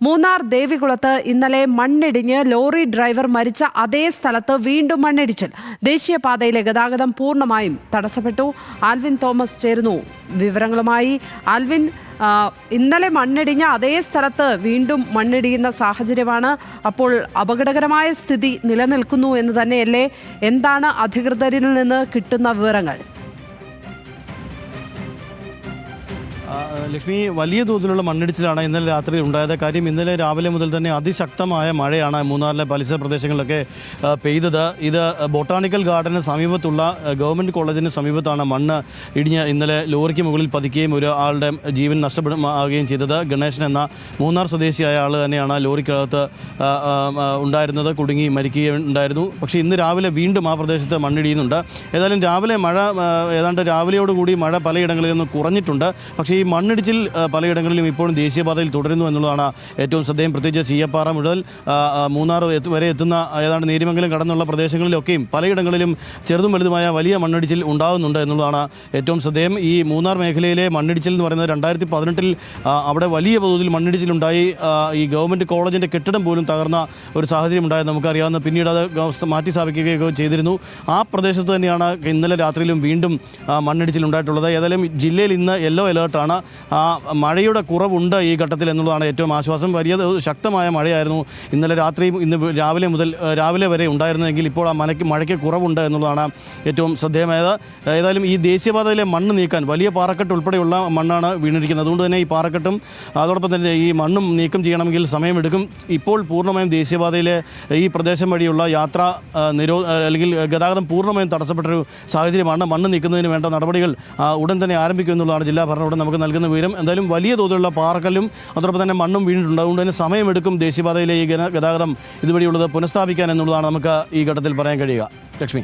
മൂന്നാർ ദേവികുളത്ത് ഇന്നലെ മണ്ണിടിഞ്ഞ് lorry driver മരിച്ച അതേ സ്ഥലത്ത് വീണ്ടും മണ്ണിടിച്ചിൽ. ദേശീയപാതയിലെ ഗതാഗതം പൂർണ്ണമായും തടസ്സപ്പെട്ടു. ആൽവിൻ തോമസ് ചേരുന്നു വിവരങ്ങളുമായി. ആൽവിൻ, ഇന്നലെ മണ്ണിടിഞ്ഞ അതേ സ്ഥലത്ത് വീണ്ടും മണ്ണിടിയുന്ന സാഹചര്യമാണ്. അപ്പോൾ അപകടകരമായ സ്ഥിതി നിലനിൽക്കുന്നു എന്ന് തന്നെയല്ലേ? എന്താണ് അധികൃതരിൽ നിന്ന് കിട്ടുന്ന വിവരങ്ങൾ? ലക്ഷ്മി, വലിയ തോതിലുള്ള മണ്ണിടിച്ചിലാണ് ഇന്നലെ രാത്രി ഉണ്ടായത്. കാര്യം ഇന്നലെ രാവിലെ മുതൽ തന്നെ അതിശക്തമായ മഴയാണ് മൂന്നാറിലെ പരിസര പ്രദേശങ്ങളിലൊക്കെ പെയ്തത്. ഇത് ബൊട്ടാണിക്കൽ ഗാർഡന് സമീപത്തുള്ള ഗവൺമെൻറ് കോളേജിന് സമീപത്താണ് മണ്ണ് ഇടിഞ്ഞ് ഇന്നലെ ലോറിക്ക് മുകളിൽ പതിക്കുകയും ഒരാളുടെ ജീവൻ നഷ്ടപ്പെടുകയും ചെയ്തത്. ഗണേശൻ എന്ന മൂന്നാർ സ്വദേശിയായ ആൾ തന്നെയാണ് ലോറിക്കകത്ത് ഉണ്ടായിരുന്നത്. കുടുങ്ങി മരിക്കുകയും ഉണ്ടായിരുന്നു. പക്ഷേ ഇന്ന് രാവിലെ വീണ്ടും ആ പ്രദേശത്ത് മണ്ണിടിയുന്നുണ്ട്. ഏതായാലും രാവിലെ മഴ ഏതാണ്ട് രാവിലെയോടുകൂടി മഴ പലയിടങ്ങളിൽ നിന്ന് കുറഞ്ഞിട്ടുണ്ട്. പക്ഷേ ഈ മണ്ണിടിച്ചിൽ പലയിടങ്ങളിലും ഇപ്പോഴും ദേശീയപാതയിൽ തുടരുന്നു എന്നുള്ളതാണ് ഏറ്റവും ശ്രദ്ധേയം. പ്രത്യേകിച്ച് ചീയപ്പാറ മുതൽ മൂന്നാർ വരെ എത്തുന്ന ഏതാണ്ട് നേരിമംഗലം കടന്നുള്ള പ്രദേശങ്ങളിലൊക്കെയും പലയിടങ്ങളിലും ചെറുതും വലുതുമായ വലിയ മണ്ണിടിച്ചിൽ ഉണ്ടാകുന്നുണ്ട് എന്നുള്ളതാണ് ഏറ്റവും ശ്രദ്ധേയം. ഈ മൂന്നാർ മേഖലയിലെ മണ്ണിടിച്ചിൽ എന്ന് പറയുന്നത് 2018 അവിടെ വലിയ തോതിൽ മണ്ണിടിച്ചിലുണ്ടായി. ഈ ഗവൺമെൻറ് കോളേജിൻ്റെ കെട്ടിടം പോലും തകർന്ന ഒരു സാഹചര്യം ഉണ്ടായത് നമുക്കറിയാവുന്ന. പിന്നീട് അത് മാറ്റി സ്ഥാപിക്കുകയൊക്കെ ചെയ്തിരുന്നു. ആ പ്രദേശത്ത് തന്നെയാണ് ഇന്നലെ രാത്രിയിലും വീണ്ടും മണ്ണിടിച്ചിൽ ഉണ്ടായിട്ടുള്ളത്. ഏതായാലും ജില്ലയിൽ ഇന്ന് യെല്ലോ അലേർട്ടാണ്. മഴയുടെ കുറവുണ്ട് ഈ ഘട്ടത്തിൽ എന്നുള്ളതാണ് ഏറ്റവും ആശ്വാസം. വലിയ ശക്തമായ മഴയായിരുന്നു ഇന്നലെ രാത്രിയും ഇന്ന് രാവിലെ വരെ ഉണ്ടായിരുന്നെങ്കിൽ ഇപ്പോൾ ആ മഴയ്ക്ക് കുറവുണ്ട് എന്നുള്ളതാണ് ഏറ്റവും ശ്രദ്ധേയമായത്. ഏതായാലും ഈ ദേശീയപാതയിലെ മണ്ണ് നീക്കാൻ വലിയ പാറക്കെട്ട് ഉൾപ്പെടെയുള്ള മണ്ണാണ് വീണിരിക്കുന്നത്. അതുകൊണ്ട് തന്നെ ഈ പാറക്കെട്ടും അതോടൊപ്പം തന്നെ ഈ മണ്ണും നീക്കം ചെയ്യണമെങ്കിൽ സമയമെടുക്കും. ഇപ്പോൾ പൂർണ്ണമായും ദേശീയപാതയിലെ ഈ പ്രദേശം വഴിയുള്ള യാത്ര അല്ലെങ്കിൽ ഗതാഗതം പൂർണ്ണമായും തടസ്സപ്പെട്ടൊരു സാഹചര്യമാണ്. മണ്ണ് നീക്കുന്നതിന് വേണ്ട നടപടികൾ ഉടൻ തന്നെ ആരംഭിക്കും എന്നുള്ളതാണ് ജില്ലാ ഭരണകൂടം നമുക്ക് നൽകുന്ന വിവരം. എന്തായാലും വലിയ തോതിലുള്ള പാറക്കല്ലും അതോടൊപ്പം തന്നെ മണ്ണും വീണിട്ടുണ്ട്. അതുകൊണ്ട് തന്നെ സമയമെടുക്കും ദേശീയപാതയിലെ ഈ ഗതാഗതം ഇതുവഴിയുള്ളത് പുനഃസ്ഥാപിക്കാൻ എന്നുള്ളതാണ് നമുക്ക് ഈ ഘട്ടത്തിൽ പറയാൻ കഴിയുക. ലക്ഷ്മി.